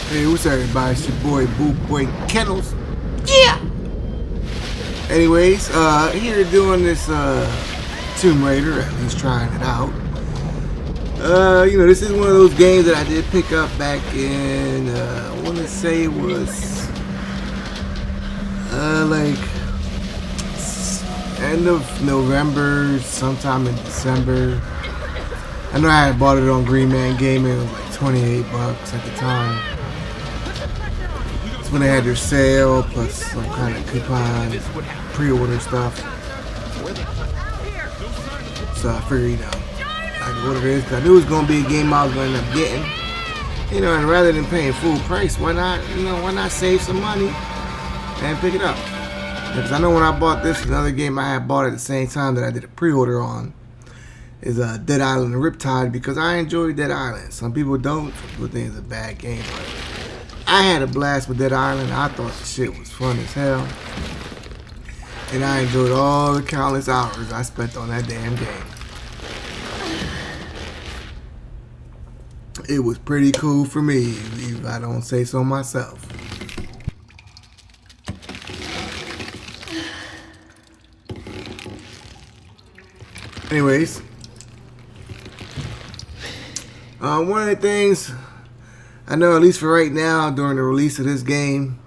Hey, what's up, everybody? It's your boy, BULLBOYKENNELS. Yeah! Anyways, here doing this, Tomb Raider, at least trying it out. This is one of those games that I did pick up back in, I want to say it was, like, end of November, sometime in December. I know I had bought it on Green Man Gaming. It was like 28 bucks at the time. It's when they had their sale plus some kind of coupon pre-order stuff. So I figured, I could order this because I knew it was going to be a game I was going to end up getting. And rather than paying full price, why not save some money and pick it up? Because I know when I bought this, another game I had bought at the same time that I did a pre-order on is Dead Island and Riptide, because I enjoy Dead Island. Some people don't. Some people think it's a bad game, but I had a blast with Dead Island. I thought the shit was fun as hell. And I enjoyed all the countless hours I spent on that damn game. It was pretty cool for me, if I don't say so myself. Anyways, one of the things I know, at least for right now, during the release of this game,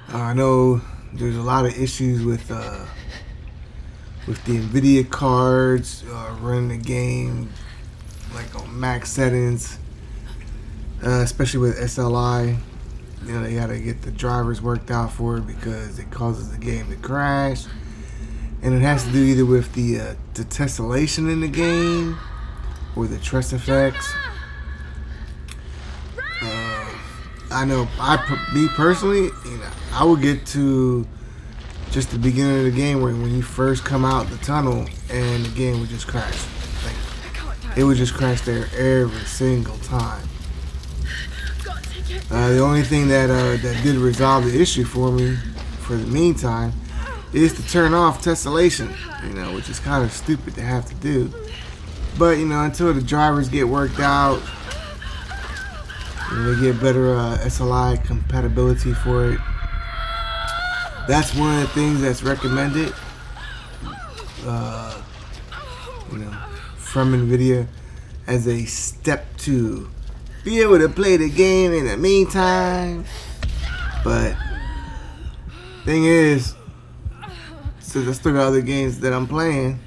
I know there's a lot of issues with the NVIDIA cards running the game like on max settings, especially with SLI. They gotta get the drivers worked out for it because it causes the game to crash, and it has to do either with the tessellation in the game or the stress effects. I know, me personally, I would get to just the beginning of the game where when you first come out the tunnel and the game would just crash. Like, it would just crash there every single time. The only thing that did resolve the issue for me, for the meantime, is to turn off tessellation, which is kind of stupid to have to do. But, until the drivers get worked out, they get better SLI compatibility for it. That's one of the things that's recommended, from NVIDIA as a step to be able to play the game in the meantime. But thing is, since I still got other games that I'm playing,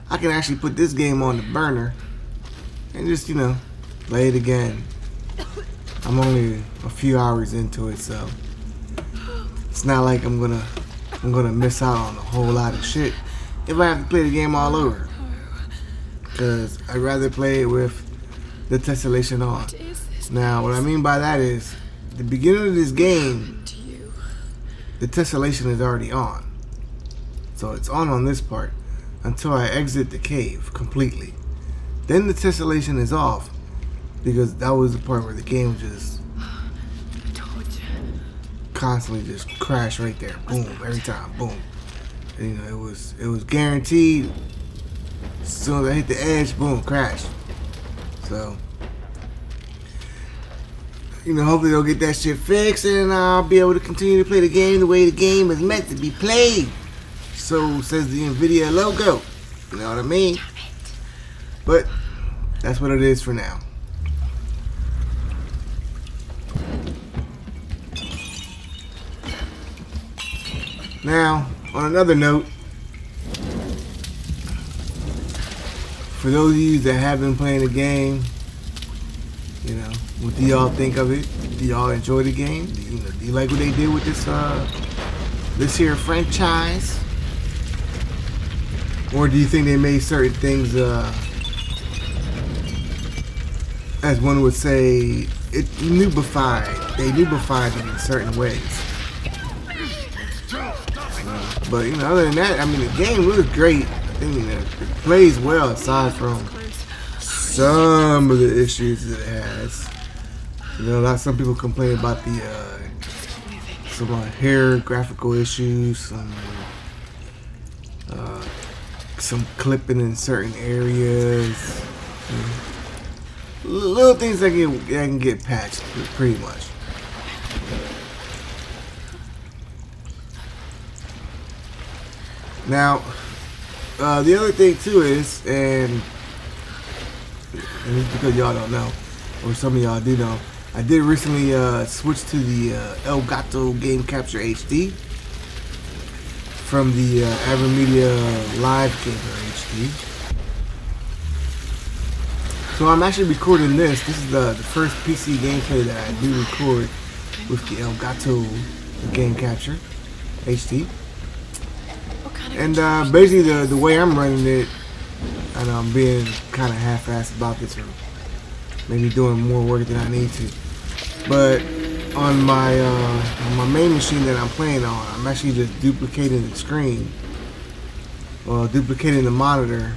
I can actually put this game on the burner and just, play it again. I'm only a few hours into it, so it's not like I'm gonna miss out on a whole lot of shit if I have to play the game all over. Because I'd rather play it with the tessellation on. Now, what I mean by that is, the beginning of this game, the tessellation is already on. So it's on this part until I exit the cave completely. Then the tessellation is off, because that was the part where the game just constantly just crashed right there. Boom, every time, boom. And, it was guaranteed. As soon as I hit the edge, boom, crash. So, hopefully they'll get that shit fixed, and I'll be able to continue to play the game the way the game is meant to be played. So says the NVIDIA logo. You know what I mean? But that's what it is for now. Now, on another note, for those of you that have been playing the game, what do y'all think of it? Do y'all enjoy the game? Do you like what they did with this here franchise? Or do you think they made certain things, as one would say, it noobified? They noobified it in certain ways. But other than that, the game looks great. I think it plays well aside from some of the issues that it has. Some people complain about the some hair graphical issues, some clipping in certain areas. little things that can get patched, pretty much. Now, the other thing too is, and it's because y'all don't know, or some of y'all do know, I did recently switch to the Elgato Game Capture HD from the AverMedia Live Gamer HD. So I'm actually recording this. This is the first PC gameplay that I do record with the Elgato Game Capture HD. And basically the way I'm running it, and I'm being kind of half-assed about this, or maybe doing more work than I need to. But on my main machine that I'm playing on, I'm actually just duplicating the screen, well, duplicating the monitor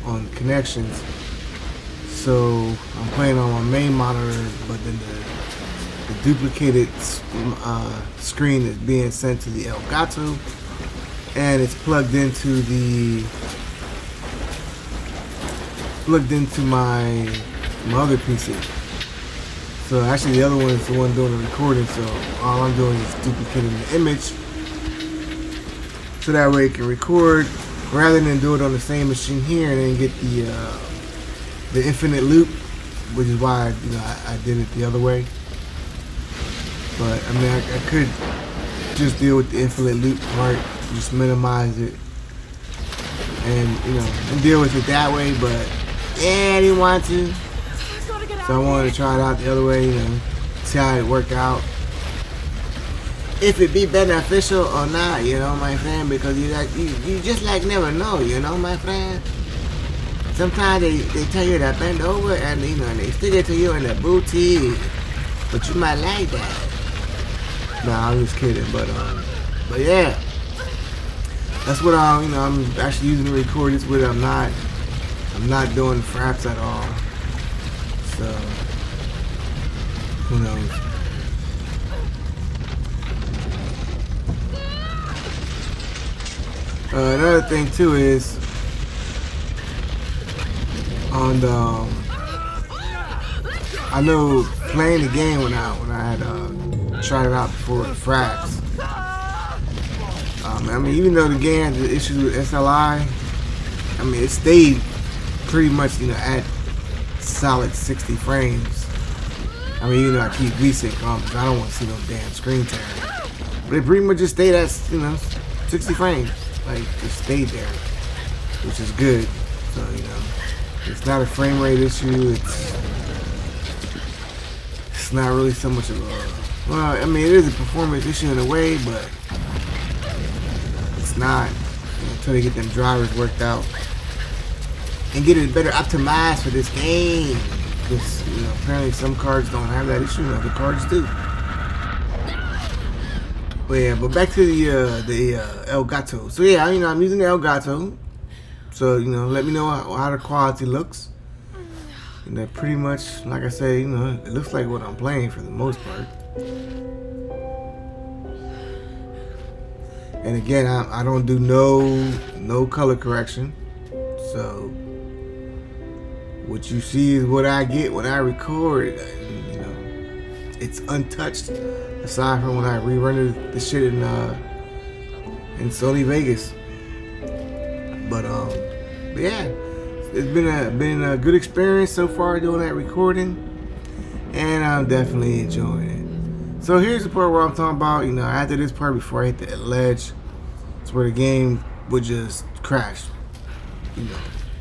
on connections. So I'm playing on my main monitor, but then the duplicated screen is being sent to the Elgato, and it's plugged into my other PC. So actually the other one is the one doing the recording, so all I'm doing is duplicating the image so that way it can record, rather than do it on the same machine here and then get the infinite loop, which is why I did it the other way. But I mean, I could just deal with the infinite loop part, just minimize it, and and deal with it that way. But yeah, I didn't want to, so I wanted to try it out the other way, see how it worked out, if it be beneficial or not, my friend. Because you just never know, my friend. Sometimes they tell you to bend over and they stick it to you in the booty, but you might like that. Nah, I'm just kidding, but yeah, that's what I'm actually using to record this with. I'm not doing fraps at all, so who knows. Another thing too is on the I know playing the game when I had tried it out before the fraps. I mean, even though the game had the issues with SLI, I mean, it stayed pretty much at solid 60 frames. I mean, even though I keep VSync on, because I don't want to see no damn screen tearing. But it pretty much just stayed at 60 frames. Like, just stayed there, which is good. So it's not a frame rate issue. It's not really so much of a, well, I mean, it is a performance issue in a way, but it's not until they get them drivers worked out and get it better optimized for this game. Because apparently some cards don't have that issue, and other cards do. But yeah, but back to the Elgato. So yeah, I'm using the Elgato. So let me know how the quality looks. And that pretty much, like I say, it looks like what I'm playing for the most part. And again, I don't do no color correction. So what you see is what I get when I record. It's untouched, aside from when I rerun the shit in Sony Vegas. But yeah, it's been a good experience so far doing that recording, and I'm definitely enjoying it. So here's the part where I'm talking about, after this part, before I hit the ledge, it's where the game would just crash,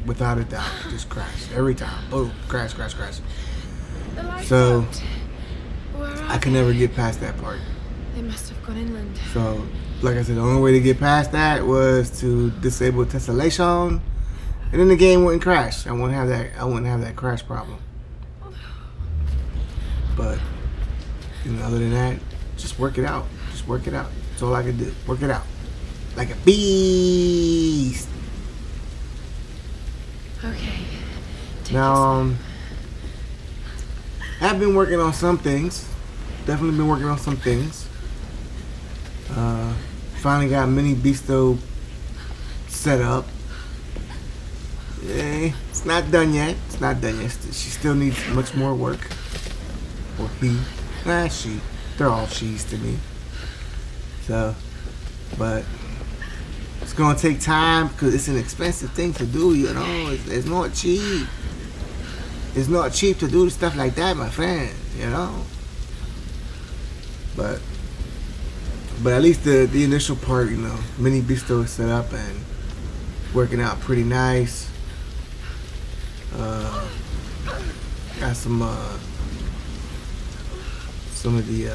without a doubt, it just crash every time. Boom, crash. So I can never get past that part. They must have gone inland. So, like I said, the only way to get past that was to disable tessellation, and then the game wouldn't crash. I wouldn't have that crash problem. But other than that, just work it out. That's all I can do. Work it out like a beast. Okay. Now, I've been working on some things. Definitely been working on some things. Finally got Mini Beasto set up. It's not done yet. It's not done yet. She still needs much more work. Or he. She. They're all she's to me. So, but it's gonna take time because it's an expensive thing to do. You know, it's not cheap. It's not cheap to do stuff like that, my friend. You know. But at least the initial part, you know, mini bistro is set up and working out pretty nice. Got some of the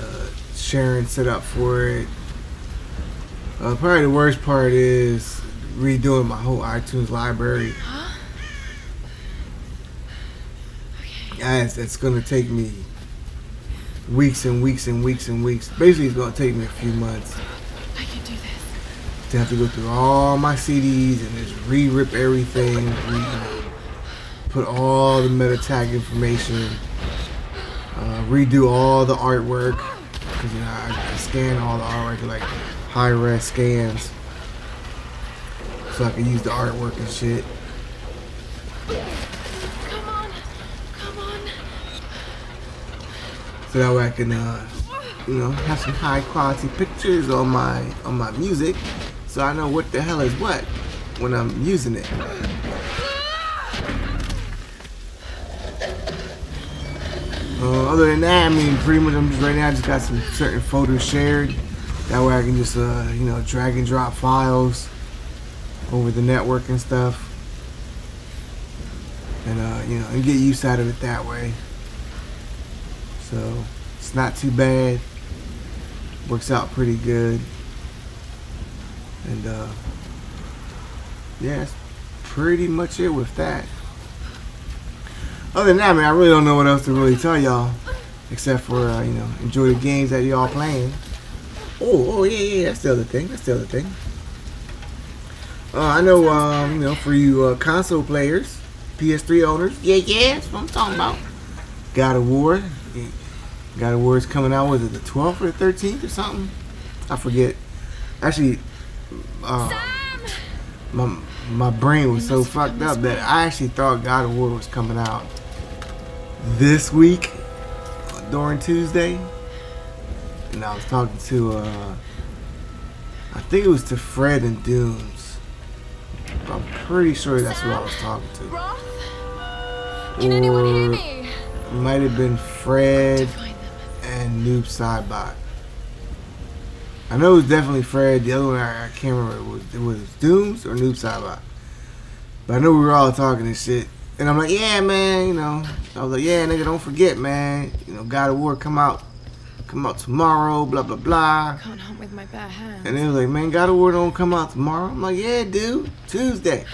sharing set up for it. Probably the worst part is redoing my whole iTunes library. Guys, it's gonna take me weeks and weeks and weeks and weeks. Basically, it's gonna take me a few months. I can do this. To have to go through all my CDs and just re-rip everything, put all the meta tag information, redo all the artwork, because you know I scan all the artwork like high-res scans, so I can use the artwork and shit. Come on. So that way I can, you know, have some high-quality pictures on my music, so I know what the hell is what when I'm using it. Other than that, I mean, pretty much I'm just right now I just got some certain photos shared. That way I can just, you know, drag and drop files over the network and stuff, and you know, and get use out of it that way. So it's not too bad. Works out pretty good, and yeah, that's pretty much it with that. Other than that, man, I really don't know what else to really tell y'all, except for you know, enjoy the games that y'all playing. Oh yeah, that's the other thing. I know, you know, for you console players, PS3 owners, yeah, that's what I'm talking about. God of War. God of War is coming out, was it the 12th or the 13th or something? I forget. Actually, my brain was so fucked up that I actually thought God of War was coming out this week during Tuesday. And I was talking to, I think it was to Fred and Dooms. I'm pretty sure that's who I was talking to. Roth? Can anyone hear me? Might have been Fred and Noob Sidebot. I know it was definitely Fred. The other one I can't remember. It was Dooms or Noob Sidebot. But I know we were all talking this shit. And I'm like, yeah, man, you know. I was like, yeah, nigga, don't forget, man. You know, God of War come out tomorrow, blah, blah, blah. I can't hunt with my bare hands. And they was like, man, God of War don't come out tomorrow. I'm like, yeah, dude, Tuesday.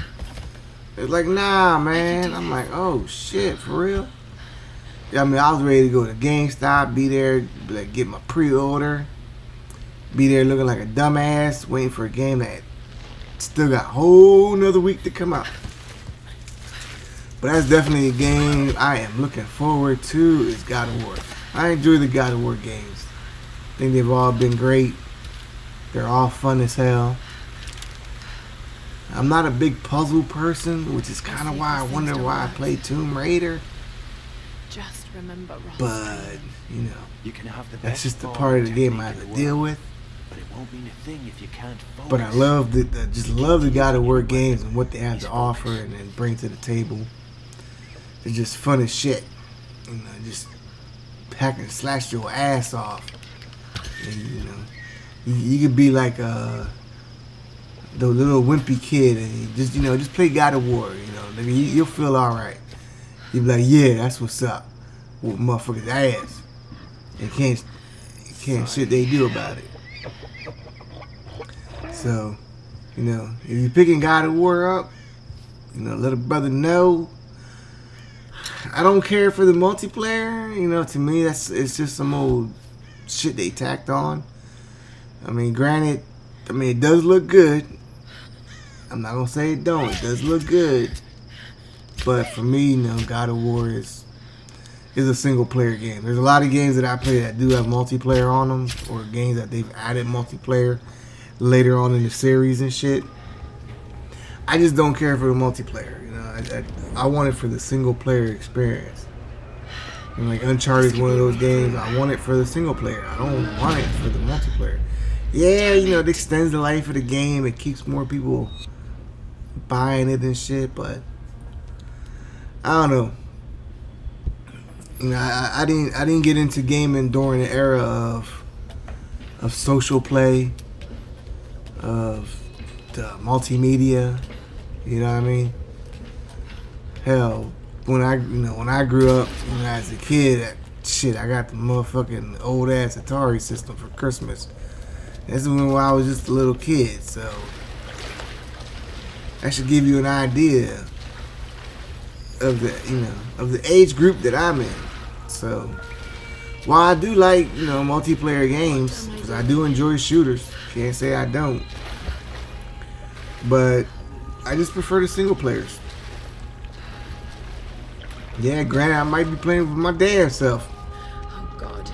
It's like, nah, man. I'm like, oh, shit, for real? I mean, I was ready to go to GameStop, be there, like, get my pre-order, be there looking like a dumbass, waiting for a game that still got a whole nother week to come out. But that's definitely a game I am looking forward to, is God of War. I enjoy the God of War games. I think they've all been great. They're all fun as hell. I'm not a big puzzle person, which is kind of why I wonder why I played Tomb Raider. Just remember, Roth. But, you know, You can have the that's best just the form part of the game I technique have in to the deal world, with. But it won't mean a thing if you can't focus. But I love just love the God of War games and what they have to offer and bring to the table. It's just fun as shit. You know, just hack and slash your ass off. And, you know, you could be like the little wimpy kid and you just, you know, just play God of War. You know, you'll feel all right. You'll be like, yeah, that's what's up. Whoop motherfuckers' ass. And can't shit they do about it. So, you know, if you're picking God of War up, you know, let a brother know. I don't care for the multiplayer. You know, to me, it's just some old shit they tacked on. I mean, granted, it does look good. I'm not gonna say it don't. It does look good. But for me, you know, God of War is a single player game. There's a lot of games that I play that do have multiplayer on them, or games that they've added multiplayer later on in the series and shit. I just don't care for the multiplayer, you know. I want it for the single player experience. And like Uncharted is one of those games I want it for the single player. I don't want it for the multiplayer. Yeah, you know, it extends the life of the game. It keeps more people buying it and shit, but I don't know. You know, I didn't get into gaming during the era of social play, of the multimedia. You know what I mean? Hell, when I grew up, you know, as a kid, I got the motherfucking old ass Atari system for Christmas. This is when I was just a little kid, so that should give you an idea of the age group that I'm in. So while I do like, you know, multiplayer games, because I do enjoy shooters, can't say I don't, but I just prefer the single players. Yeah, granted, I might be playing with my damn self, Oh God.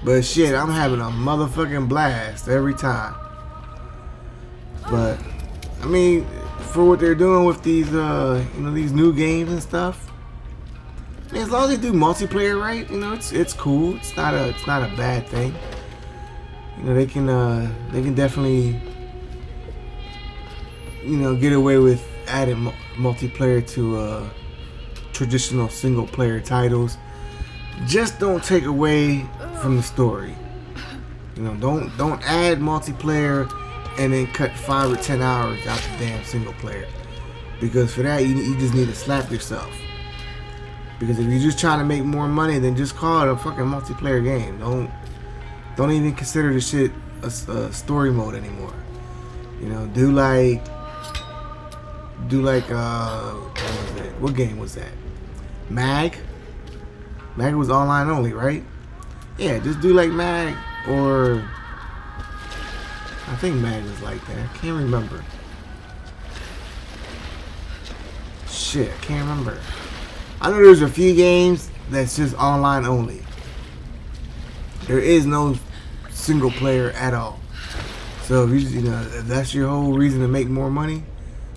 but shit, I'm having a motherfucking blast every time. But I mean, for what they're doing with these, these new games and stuff, I mean, as long as they do multiplayer right, you know, it's cool. It's not a bad thing. You know, they can definitely, you know, get away with adding multiplayer to traditional single player titles. Just don't take away from the story. You know, don't add multiplayer and then cut 5 or 10 hours out the damn single player, because for that you just need to slap yourself. Because if you're just trying to make more money, then just call it a fucking multiplayer game. Don't even consider the shit a story mode anymore. You know, do like what game was that? Mag was online only, right? Yeah, just do like Mag, or I think Mag was like that. I can't remember. Shit, I can't remember. I know there's a few games that's just online only. There is no single player at all. So if if that's your whole reason to make more money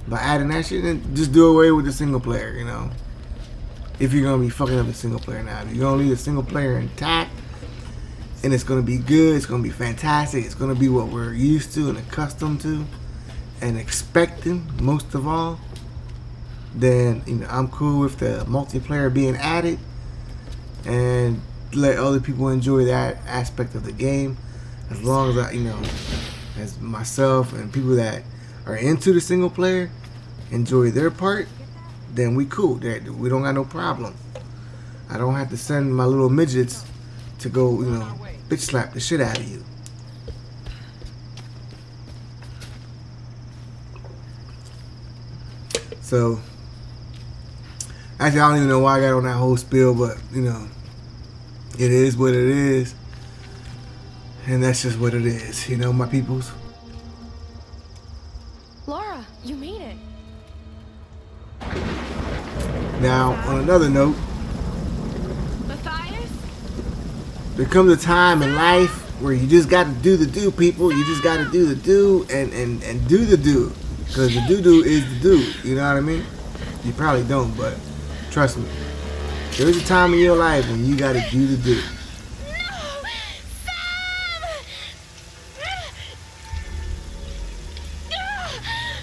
by adding that shit, then just do away with the single player, you know. If you're gonna be fucking up the single player now. If you're gonna leave the single player intact and it's gonna be good, it's gonna be fantastic, it's gonna be what we're used to and accustomed to and expecting most of all, then I'm cool with the multiplayer being added and let other people enjoy that aspect of the game, as long as as myself and people that are into the single player enjoy their part, then we cool. We don't got no problem. I don't have to send my little midgets to go bitch slap the shit out of you. So actually, I don't even know why I got on that whole spiel, but it is what it is, and that's just what it is, my peoples. Laura, you made it. Now, on another note, Matthias? there comes a time in life where you just got to do the do, people. You just got to do the do and do the do, because the do is the do. You know what I mean? You probably don't, but trust me, there is a time in your life when you got to do the do.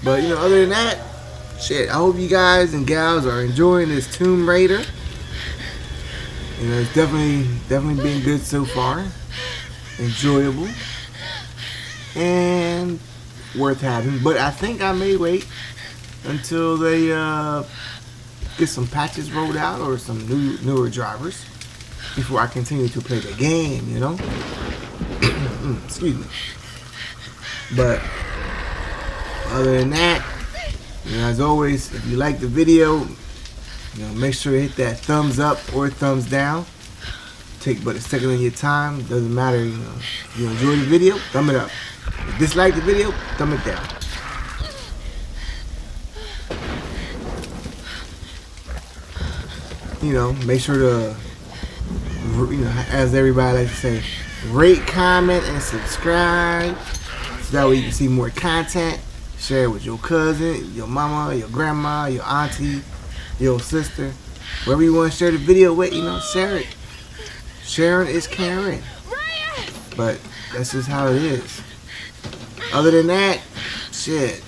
But other than that, shit, I hope you guys and gals are enjoying this Tomb Raider. It's definitely been good so far. Enjoyable. And worth having. But I think I may wait until they get some patches rolled out or some newer drivers before I continue to play the game, Excuse me. But other than that, as always, if you like the video, make sure to hit that thumbs up or thumbs down. Take but a second of your time. Doesn't matter, if you enjoy the video, thumb it up. If you dislike the video, thumb it down. Make sure to, as everybody likes to say, rate, comment, and subscribe, so that way you can see more content. Share it with your cousin, your mama, your grandma, your auntie, your sister, wherever you want to share the video with, you know, share it. Sharing is caring. But that's just how it is. Other than that, shit.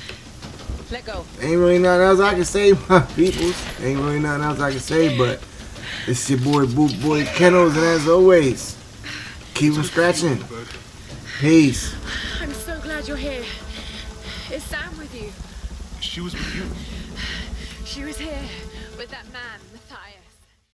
Let go. Ain't really nothing else I can say, my peoples. Ain't really nothing else I can say, but it's your boy BULLBOYKENNELS, and as always, keep them scratching. Peace. I'm so glad you're here. Is Sam with you? She was with you. She was here with that man.